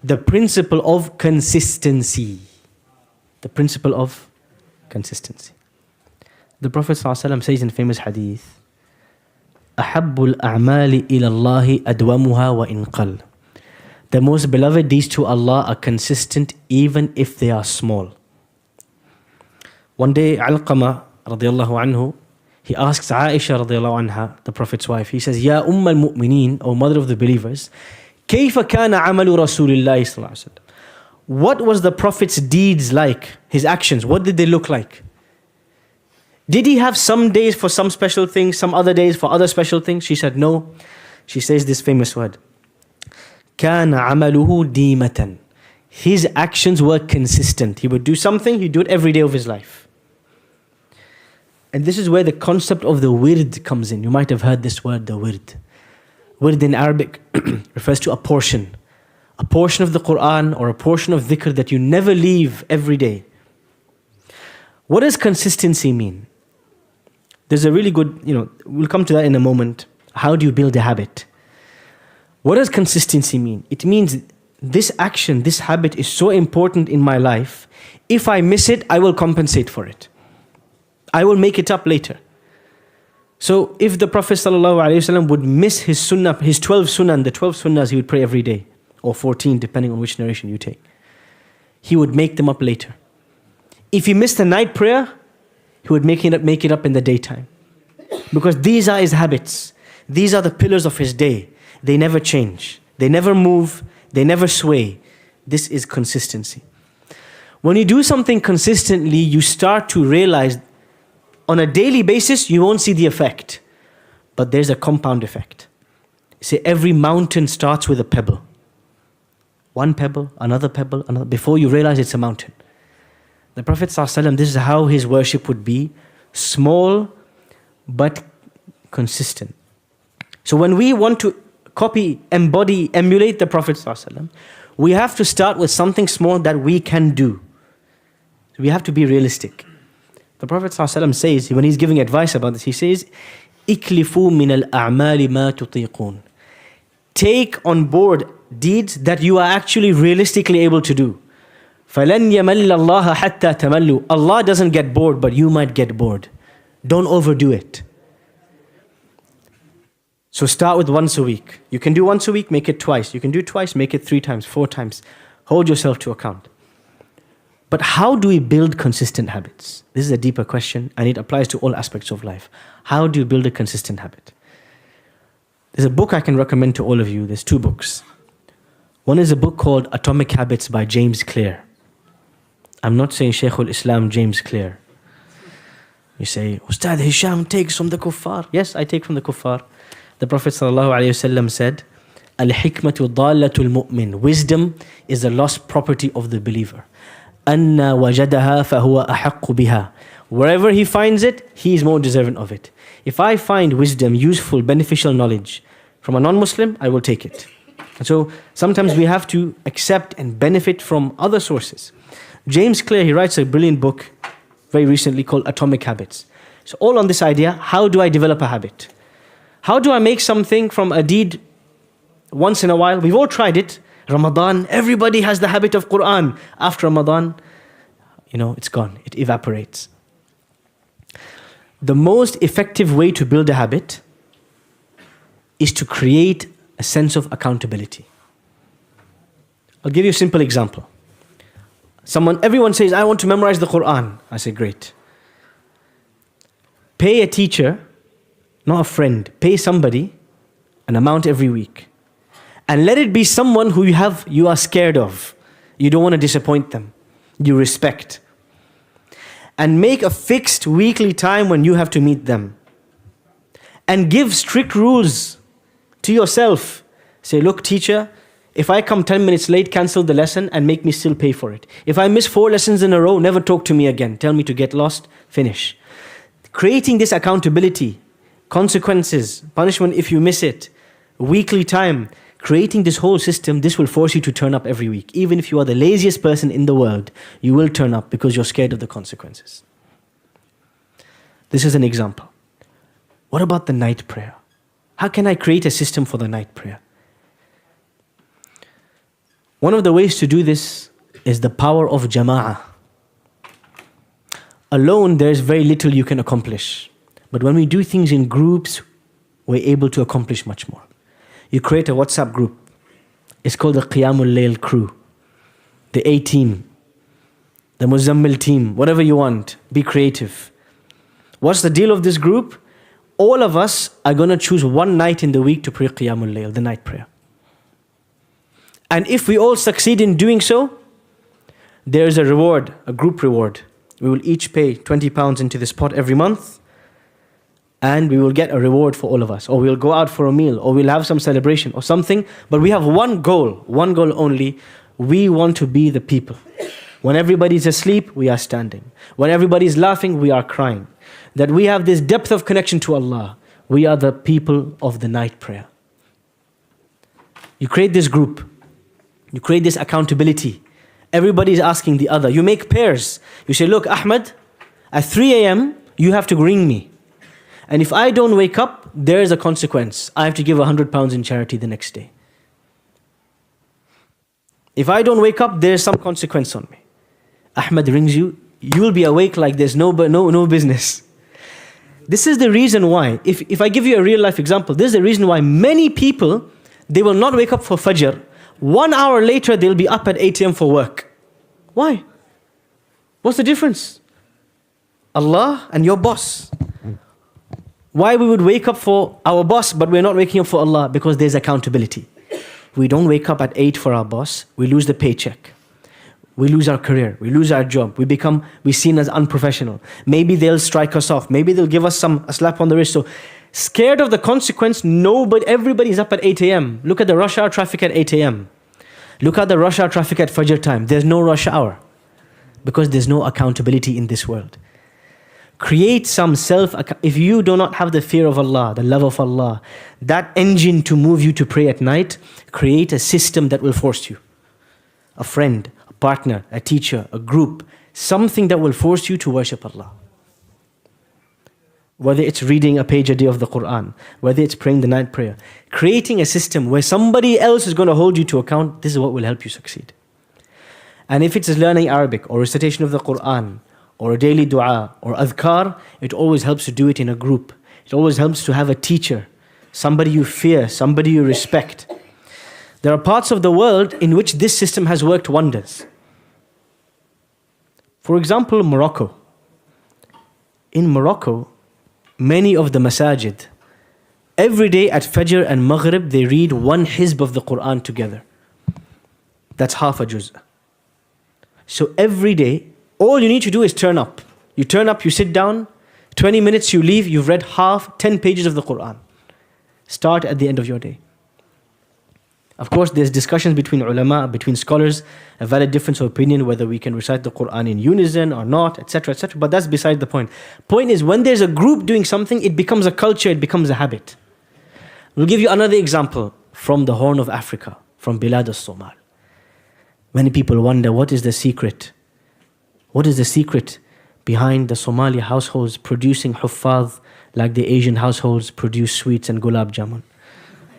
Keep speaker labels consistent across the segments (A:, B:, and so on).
A: the principle of consistency. The principle of consistency. The Prophet ﷺ says in famous hadith, أَحَبُّ الْأَعْمَالِ إِلَى اللَّهِ أَدْوَمُهَا وَإِنْ قَلَّ. The most beloved deeds to Allah are consistent even if they are small. One day, Alqama radiallahu anhu, he asks Aisha radiallahu anha, the Prophet's wife, he says, Ya al-Mu'mineen, O mother of the believers, كيف كان عمل رسول الله صلى الله عليه وسلم? What was the Prophet's deeds like? His actions, what did they look like? Did he have some days for some special things, some other days for other special things? She said, no. She says this famous word. كان عمله ديمة. His actions were consistent. He would do something, he'd do it every day of his life. And this is where the concept of the wird comes in. You might have heard this word, the wird. Wird in Arabic refers to a portion of the Quran or a portion of dhikr that you never leave every day. What does consistency mean? There's a really good, we'll come to that in a moment. How do you build a habit? What does consistency mean? It means this action, this habit is so important in my life. If I miss it, I will compensate for it. I will make it up later. So if the Prophet ﷺ would miss his sunnah, his 12 sunnah, the 12 sunnahs he would pray every day, or 14 depending on which narration you take, he would make them up later. If he missed the night prayer, he would make it up in the daytime. Because these are his habits. These are the pillars of his day. They never change. They never move. They never sway. This is consistency. When you do something consistently, you start to realize on a daily basis, you won't see the effect. But there's a compound effect. Say every mountain starts with a pebble. One pebble, another pebble, another. Before you realize it's a mountain. The Prophet ﷺ, this is how his worship would be. Small, but consistent. So when we want to copy, embody, emulate the Prophet ﷺ, we have to start with something small that we can do. We have to be realistic. The Prophet ﷺ says, when he's giving advice about this, he says, إِكْلِفُوا مِنَ الْأَعْمَالِ مَا تُطِيقُونَ. Take on board deeds that you are actually realistically able to do. فَلَنْ يَمَلَّ اللَّهَ حَتَّى تَمَلُّوا. Allah doesn't get bored, but you might get bored. Don't overdo it. So start with once a week. You can do once a week, make it twice. You can do twice, make it 3 times, 4 times. Hold yourself to account. But how do we build consistent habits? This is a deeper question and it applies to all aspects of life. How do you build a consistent habit? There's a book I can recommend to all of you. There's 2 books. One is a book called Atomic Habits by James Clear. I'm not saying Shaykh al-Islam James Clear. You say, Ustad Hisham takes from the kuffar. Yes, I take from the kuffar. The Prophet ﷺ said, Al-hikmatu dalatul mu'min. Wisdom is the lost property of the believer. Anna wajadaha fahuwa ahaqqu biha. Wherever he finds it, he is more deserving of it. If I find wisdom, useful, beneficial knowledge from a non-Muslim, I will take it. And so sometimes we have to accept and benefit from other sources. James Clear, he writes a brilliant book very recently called Atomic Habits. So all on this idea, how do I develop a habit? How do I make something from a deed once in a while? We've all tried it. Ramadan, everybody has the habit of Quran. After Ramadan, it's gone. It evaporates. The most effective way to build a habit is to create a sense of accountability. I'll give you a simple example. Everyone says, I want to memorize the Quran. I say, great. Pay a teacher, not a friend, pay somebody an amount every week. And let it be someone who you are scared of. You don't want to disappoint them. You respect. And make a fixed weekly time when you have to meet them. And give strict rules to yourself. Say, look, teacher, if I come 10 minutes late, cancel the lesson and make me still pay for it. If I miss 4 lessons in a row, never talk to me again. Tell me to get lost, finish. Creating this accountability, consequences, punishment if you miss it, weekly time, creating this whole system, this will force you to turn up every week. Even if you are the laziest person in the world, you will turn up because you're scared of the consequences. This is an example. What about the night prayer? How can I create a system for the night prayer? One of the ways to do this is the power of jama'ah. Alone, there is very little you can accomplish. But when we do things in groups, we're able to accomplish much more. You create a WhatsApp group. It's called the Qiyamul Layl crew, the A team, the Muzammil team, whatever you want. Be creative. What's the deal of this group? All of us are going to choose one night in the week to pray Qiyamul Layl, the night prayer. And if we all succeed in doing so, there is a reward, a group reward. We will each pay £20 into this pot every month, and we will get a reward for all of us. Or we'll go out for a meal, or we'll have some celebration or something. But we have one goal only. We want to be the people. When everybody's asleep, we are standing. When everybody's laughing, we are crying. That we have this depth of connection to Allah. We are the people of the night prayer. You create this group. You create this accountability. Everybody is asking the other. You make pairs. You say, look, Ahmed, at 3 a.m., you have to ring me. And if I don't wake up, there is a consequence. I have to give £100 in charity the next day. If I don't wake up, there is some consequence on me. Ahmed rings you, you will be awake like there's no business. This is the reason why, if I give you a real life example, this is the reason why many people, they will not wake up for Fajr. 1 hour later, they'll be up at 8 a.m. for work. Why? What's the difference? Allah and your boss. Why we would wake up for our boss, but we're not waking up for Allah? Because there's accountability. We don't wake up at 8 for our boss, we lose the paycheck. We lose our career, we lose our job, we're seen as unprofessional. Maybe they'll strike us off, maybe they'll give us a slap on the wrist. So scared of the consequence, everybody's up at 8 a.m. Look at the rush hour traffic at 8 a.m. Look at the rush hour traffic at Fajr time. There's no rush hour because there's no accountability in this world. Create some if you do not have the fear of Allah, the love of Allah, that engine to move you to pray at night, create a system that will force you. A friend, a partner, a teacher, a group, something that will force you to worship Allah. Whether it's reading a page a day of the Quran, whether it's praying the night prayer, creating a system where somebody else is going to hold you to account, this is what will help you succeed. And if it's learning Arabic or recitation of the Quran, or a daily dua, or adhkar, it always helps to do it in a group. It always helps to have a teacher, somebody you fear, somebody you respect. There are parts of the world in which this system has worked wonders. For example, Morocco. In Morocco, many of the masajid, every day at Fajr and Maghrib, they read one hizb of the Quran together. That's half a juz. So every day, all you need to do is turn up. You turn up, you sit down, 20 minutes you leave, you've read 10 pages of the Quran. Start at the end of your day. Of course, there's discussions between ulama, between scholars, a valid difference of opinion whether we can recite the Quran in unison or not, etc., etc. But that's beside the point. Point is, when there's a group doing something, it becomes a culture, it becomes a habit. We'll give you another example from the Horn of Africa, from Bilad al-Somal. Many people wonder, what is the secret? What is the secret behind the Somali households producing huffaz like the Asian households produce sweets and gulab jamun?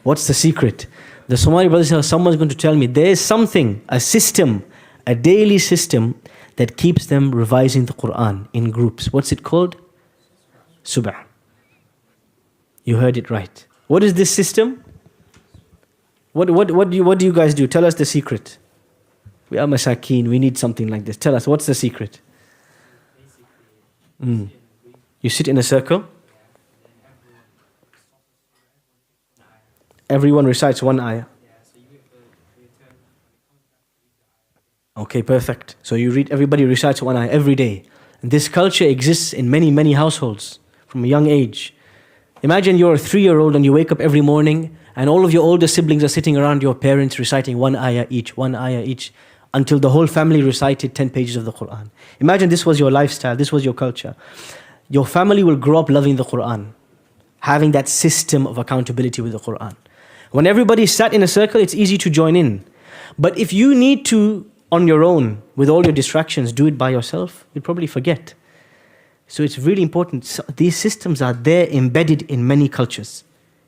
A: What's the secret? The Somali brothers say, someone's going to tell me, there is something, a system, a daily system that keeps them revising the Quran in groups. What's it called? Subh. You heard it right. What is this system? What do you guys do? Tell us the secret. We are masakeen, we need something like this. Tell us, what's the secret? You sit in a circle. Everyone recites one ayah. Okay, perfect. So everybody recites one ayah every day. And this culture exists in many, many households from a young age. Imagine you're a 3-year-old and you wake up every morning and all of your older siblings are sitting around your parents reciting one ayah each, until the whole family recited 10 pages of the Quran. Imagine this was your lifestyle, this was your culture. Your family will grow up loving the Quran, having that system of accountability with the Quran. When everybody sat in a circle, it's easy to join in. But if you need to, on your own, with all your distractions, do it by yourself, you'll probably forget. So it's really important. So these systems are there embedded in many cultures,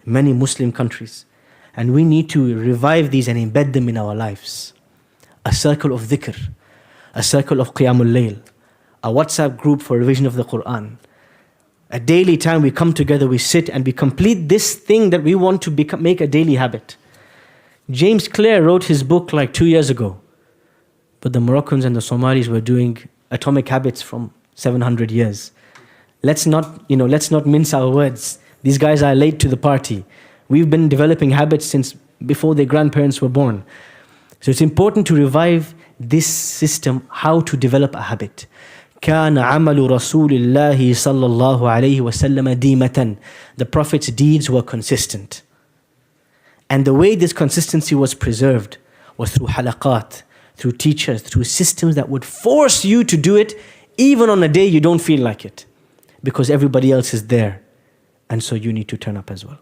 A: many Muslim countries. And we need to revive these and embed them in our lives. a circle of dhikr, a circle of qiyamul layl, a WhatsApp group for revision of the Quran. A daily time we come together, we sit and we complete this thing that we want to make a daily habit. James Clear wrote his book like 2 years ago, but the Moroccans and the Somalis were doing atomic habits from 700 years. Let's not mince our words. These guys are late to the party. We've been developing habits since before their grandparents were born. So it's important to revive this system, how to develop a habit. كان عمل رسول الله صلى الله عليه وسلم ديمة. The Prophet's deeds were consistent. And the way this consistency was preserved was through halaqat, through teachers, through systems that would force you to do it even on a day you don't feel like it. Because everybody else is there. And so you need to turn up as well.